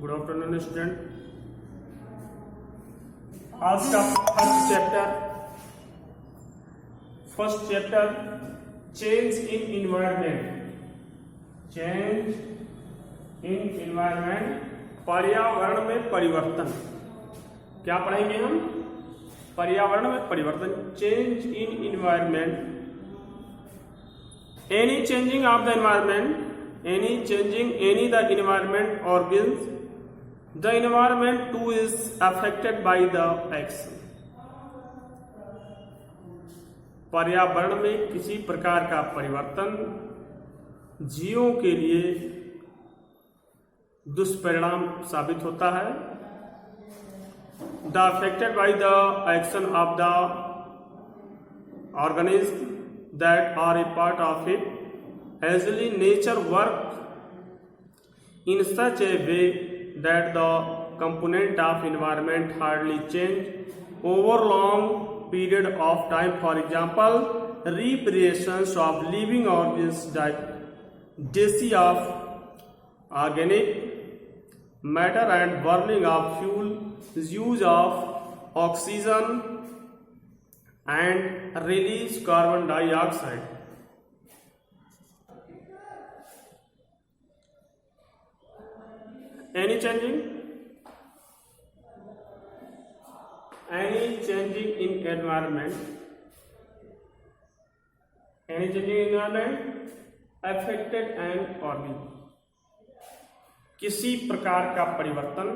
Good afternoon student. आज का first chapter change in environment, पर्यावरण में परिवर्तन। क्या पढ़ेंगे हम? पर्यावरण में परिवर्तन, change in environment, any changing of the environment, any the environment organs, the environment too is affected by the action। पर्यावरण में किसी प्रकार का परिवर्तन जीवों के लिए दुष्परिणाम साबित होता है। The affected by the action of the organism that are a part of it, Asli nature work in such a way that the component of environment hardly change over long period of time. For example, respiration of living organisms, decay of organic matter and burning of fuel, use of oxygen and release carbon dioxide। Any changing in environment affected an organ, किसी प्रकार का परिवर्तन,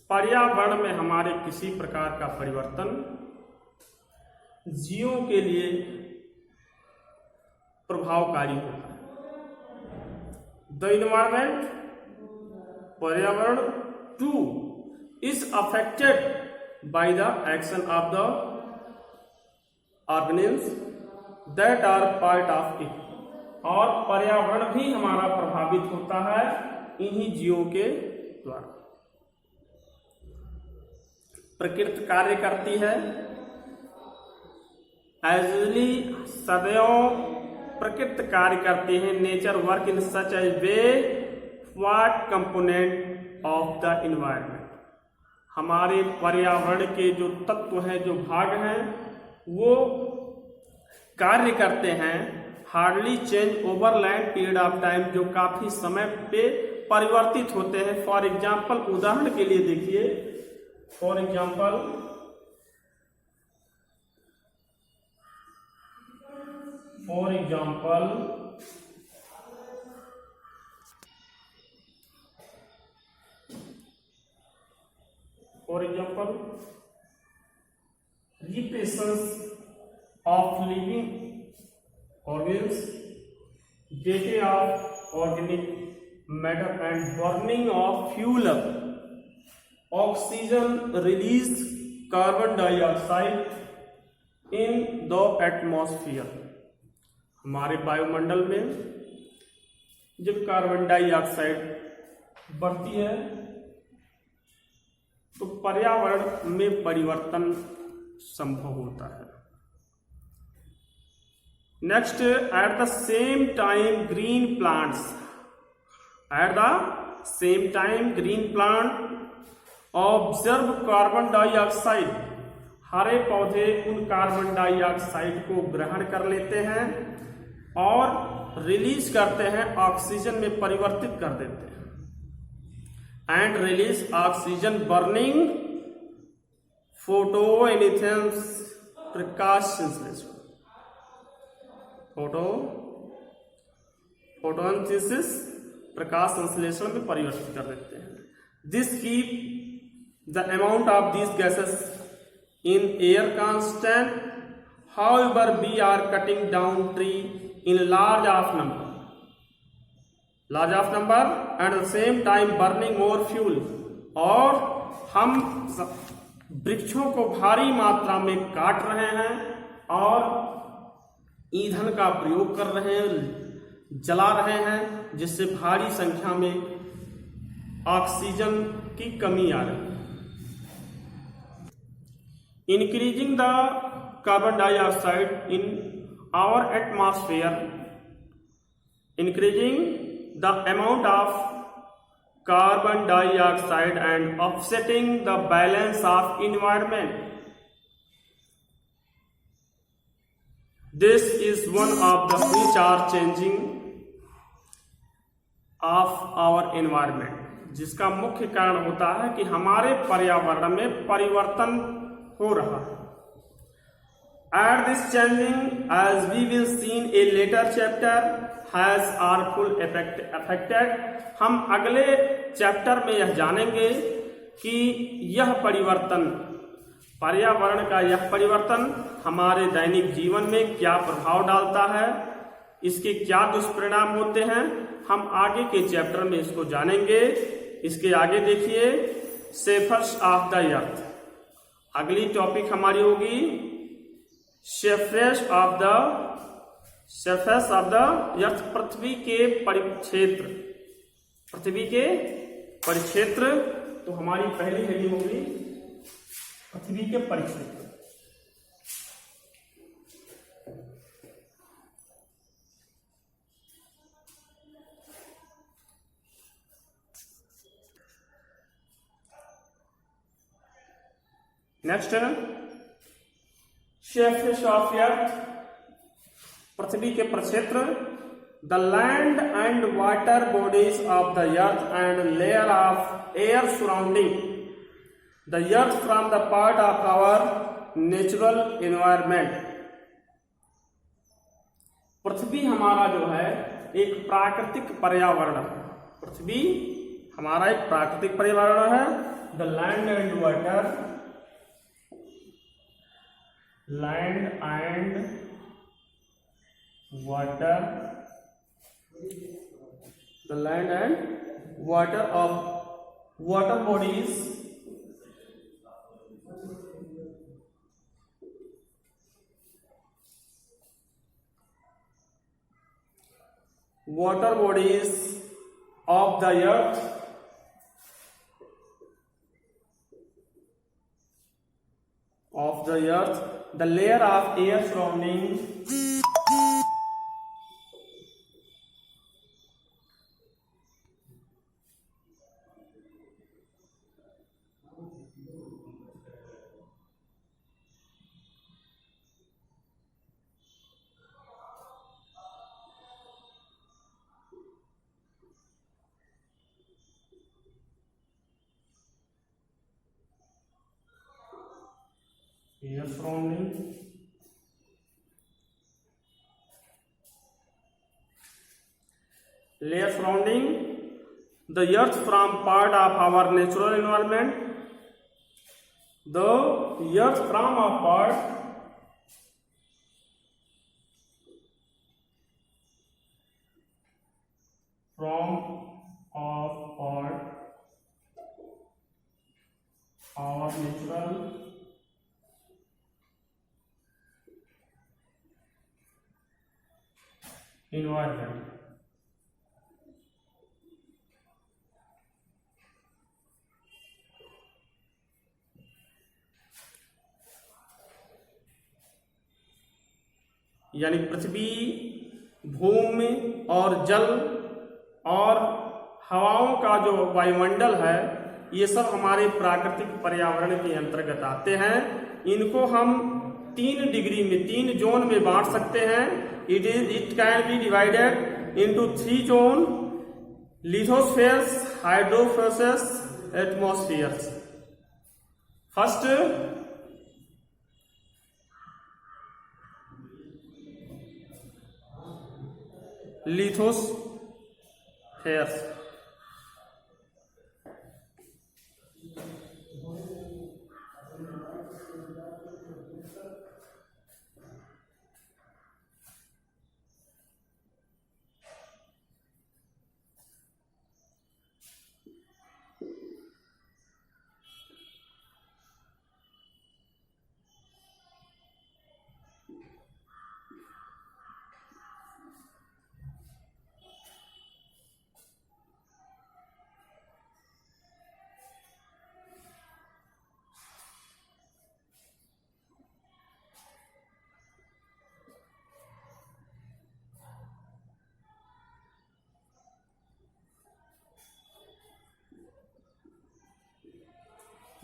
पर्यावरण में हमारे किसी प्रकार का परिवर्तन जीवों के लिए प्रभावकारी होता है। द इन्वायरमेंट, पर्यावरण too is affected by the action of the organisms that are part of it, और पर्यावरण भी हमारा प्रभावित होता है इन्हीं जीवों के द्वारा। प्रकृति कार्य करती है, एजली सदैव प्रकृति कार्य करती है। Nature work in such A way what component of the environment, हमारे पर्यावरण के जो तत्व हैं, जो भाग हैं, वो कार्य करते हैं hardly change over long period of time, जो काफी समय पे परिवर्तित होते हैं। फॉर एग्जाम्पल, उदाहरण के लिए देखिए, for example repressions of living organs, decay of organic matter and burning of fuel, oxygen release carbon dioxide in the atmosphere। हमारे वायुमंडल में जब कार्बन डाइऑक्साइड बढ़ती है तो पर्यावरण में परिवर्तन संभव होता है। Next, at the same time green plant observe carbon dioxide, हरे पौधे उन कार्बन डाइऑक्साइड को ग्रहण कर लेते हैं और रिलीज करते हैं, ऑक्सीजन में परिवर्तित कर देते हैं। And release oxygen burning photosynthesis प्रकाश संश्लेषण में परिवर्तित कर देते हैं। This keep the amount of this gases in air constant, however we are cutting down tree in large of number and at the same time burning more fuel, और हम वृक्षों को भारी मात्रा में काट रहे हैं और ईंधन का प्रयोग कर रहे हैं, जला रहे हैं, जिससे भारी संख्या में ऑक्सीजन की कमी आ रही है। Increasing the carbon dioxide in our atmosphere, increasing the amount of carbon dioxide and offsetting the balance of environment. This is one of the which are changing of our environment, जिसका मुख्य कारण होता है कि हमारे पर्यावरण में परिवर्तन हो रहा है. At this changing, as we will see in a later chapter, has harmful affected. हम अगले चैप्टर में यह जानेंगे कि यह परिवर्तन, पर्यावरण का यह परिवर्तन हमारे दैनिक जीवन में क्या प्रभाव डालता है, इसके क्या दुष्परिणाम होते हैं. हम आगे के चैप्टर में इसको जानेंगे. इसके आगे देखिए, सरफेस ऑफ द अर्थ. अगली टॉपिक हमारी होगी सरफेस ऑफ द अर्थ, पृथ्वी के परिक्षेत्र. पृथ्वी के परिक्षेत्र. तो हमारी पहली हेडिंग होगी पृथ्वी के परिक्षेत्र. नेक्स्ट, सरफेस ऑफ अर्थ, पृथ्वी के प्रक्षेत्र. The land and water bodies of the earth and layer of air surrounding the earth from the part of our natural environment. पृथ्वी हमारा जो है एक प्राकृतिक पर्यावरण है. पृथ्वी हमारा एक प्राकृतिक पर्यावरण है. The land and water, land and water, the land and water of water bodies of the earth the layer of air surrounding air surrounding layer surrounding the earth from part of our natural environment. The earth from a part our natural environment. यानी पृथ्वी, भूमि और जल और हवाओं का जो वायुमंडल है, ये सब हमारे प्राकृतिक पर्यावरण के अंतर्गत आते हैं. इनको हम 3 डिग्री में, 3 जोन में बांट सकते हैं. It can be divided into 3 zone: lithospheres, hydrospheres, atmospheres. First, lithospheres.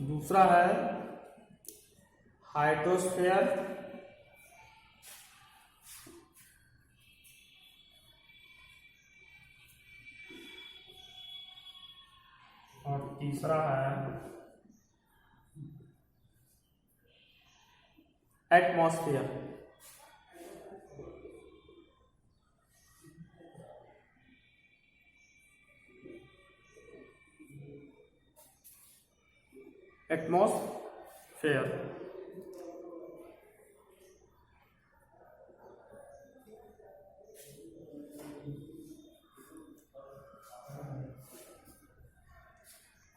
दूसरा है हाइड्रोस्फीयर, और तीसरा है एटमॉस्फेयर। एटमॉस्फेयर